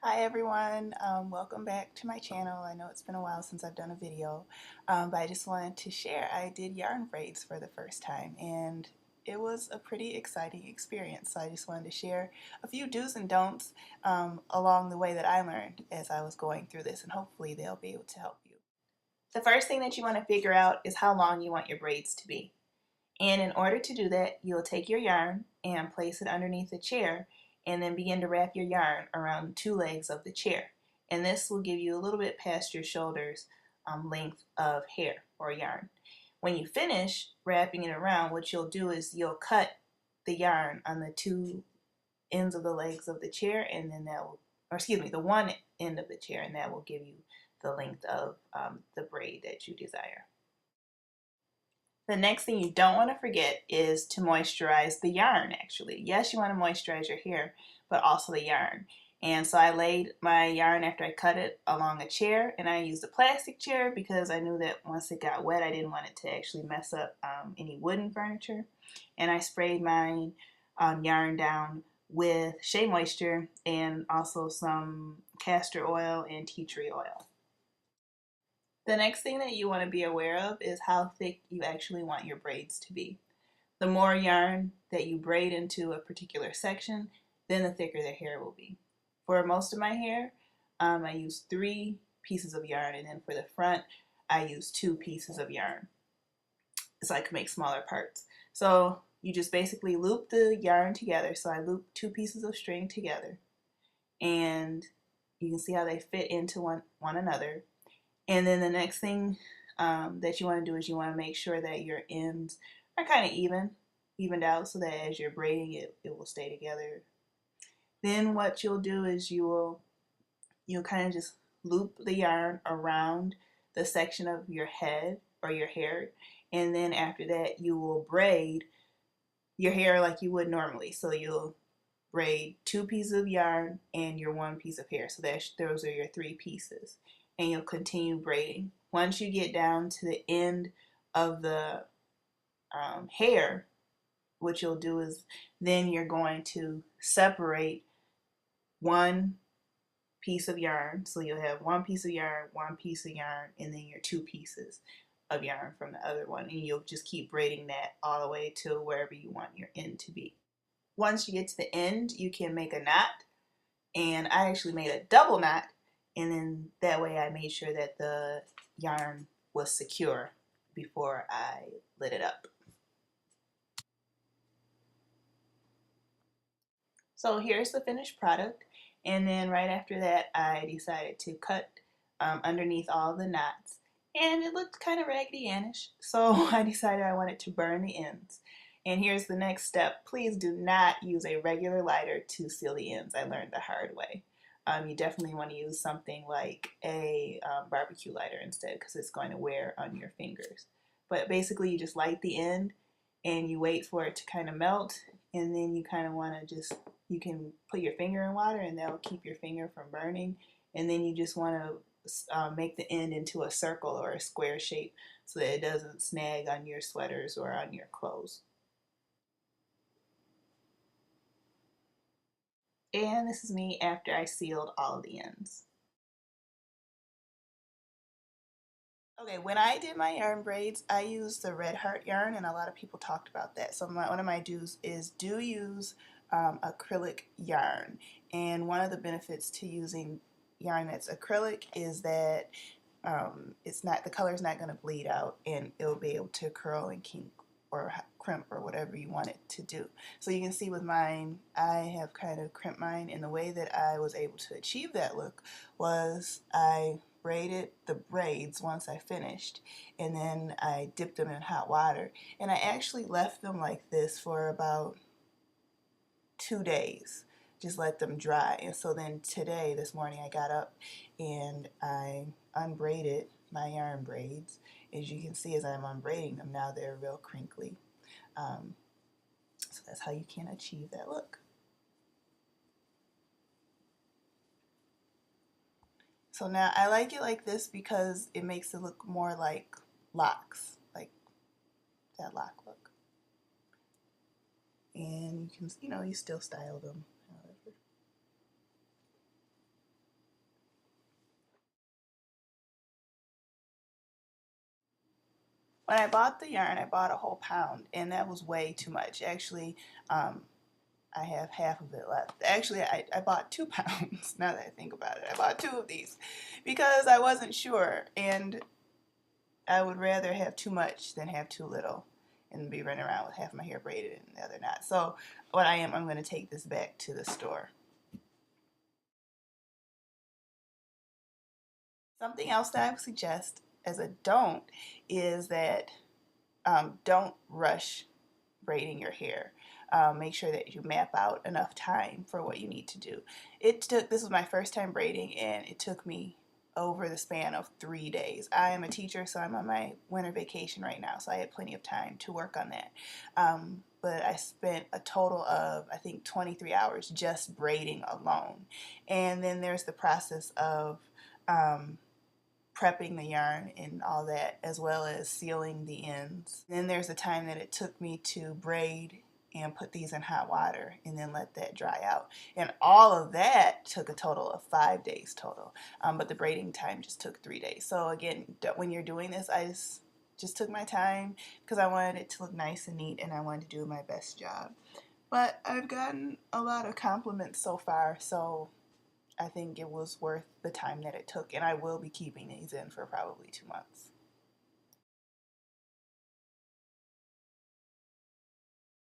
Hi everyone, welcome back to my channel. I know it's been a while since I've done a video, but I just wanted to share I did yarn braids for the first time and it was a pretty exciting experience. So I just wanted to share a few do's and don'ts along the way that I learned as I was going through this, and hopefully they'll be able to help you. The first thing that you want to figure out is how long you want your braids to be. And in order to do that, you'll take your yarn and place it underneath the chair and then begin to wrap your yarn around the two legs of the chair. And this will give you a little bit past your shoulders length of hair or yarn. When you finish wrapping it around, what you'll do is you'll cut the yarn on the two ends of the legs of the chair, and then that will, or excuse me, the one end of the chair, and that will give you the length of the braid that you desire. The next thing you don't want to forget is to moisturize the yarn, actually. Yes, you want to moisturize your hair, but also the yarn. And so I laid my yarn after I cut it along a chair, and I used a plastic chair because I knew that once it got wet, I didn't want it to actually mess up any wooden furniture. And I sprayed my yarn down with Shea Moisture and also some castor oil and tea tree oil. The next thing that you want to be aware of is how thick you actually want your braids to be. The more yarn that you braid into a particular section, then the thicker the hair will be. For most of my hair, I use 3 pieces of yarn, and then for the front, I use 2 pieces of yarn so I can make smaller parts. So you just basically loop the yarn together. So I loop 2 pieces of string together, and you can see how they fit into one another. And then the next thing that you want to do is you want to make sure that your ends are kind of evened out, so that as you're braiding it, it will stay together. Then what you'll do is you'll kind of just loop the yarn around the section of your head or your hair, and then after that you will braid your hair like you would normally. So you'll braid 2 pieces of yarn and your 1 piece of hair. So those are your 3 pieces. And you'll continue braiding. Once you get down to the end of the hair, what you'll do is then you're going to separate 1 piece of yarn. So you'll have 1 piece of yarn, 1 piece of yarn, and then your 2 pieces of yarn from the other one. And you'll just keep braiding that all the way to wherever you want your end to be. Once you get to the end, you can make a knot, and I actually made a double knot, and then that way I made sure that the yarn was secure before I lit it up. So here's the finished product, and then right after that I decided to cut underneath all the knots, and it looked kind of Raggedy Annish, so I decided I wanted to burn the ends. And here's the next step. Please do not use a regular lighter to seal the ends. I learned the hard way. You definitely want to use something like a barbecue lighter instead, because it's going to wear on your fingers. But basically you just light the end and you wait for it to kind of melt, and then you kind of want to just, you can put your finger in water and that will keep your finger from burning, and then you just want to make the end into a circle or a square shape so that it doesn't snag on your sweaters or on your clothes. And this is me after I sealed all of the ends. Okay, when I did my yarn braids, I used the Red Heart yarn, and a lot of people talked about that. So one of my do's is do use acrylic yarn. And one of the benefits to using yarn that's acrylic is that the color is not going to bleed out, and it'll be able to curl and kink or crimp or whatever you want it to do. So you can see with mine, I have kind of crimped mine, and the way that I was able to achieve that look was I braided the braids once I finished, and then I dipped them in hot water, and I actually left them like this for about 2 days, just let them dry. And so then today, this morning, I got up and I unbraided my yarn braids. As you can see, as I'm unbraiding them now, they're real crinkly. So that's how you can achieve that look. So now I like it like this because it makes it look more like locks, like that lock look. And you can, you still style them. However. When I bought the yarn, I bought a whole pound, and that was way too much. Actually, I have half of it left. Actually, I bought 2 pounds, now that I think about it. I bought 2 of these because I wasn't sure, and I would rather have too much than have too little and be running around with half my hair braided and the other not. So I'm going to take this back to the store. Something else that I would suggest as a don't is that don't rush braiding your hair. Make sure that you map out enough time for what you need to do. This was my first time braiding, and it took me over the span of 3 days. I am a teacher, so I'm on my winter vacation right now, so I had plenty of time to work on that. But I spent a total of, I think, 23 hours just braiding alone. And then there's the process of prepping the yarn and all that, as well as sealing the ends. Then there's the time that it took me to braid and put these in hot water and then let that dry out. And all of that took a total of 5 days total. But the braiding time just took 3 days. So again, when you're doing this, I just took my time because I wanted it to look nice and neat, and I wanted to do my best job. But I've gotten a lot of compliments so far, so I think it was worth the time that it took, and I will be keeping these in for probably 2 months.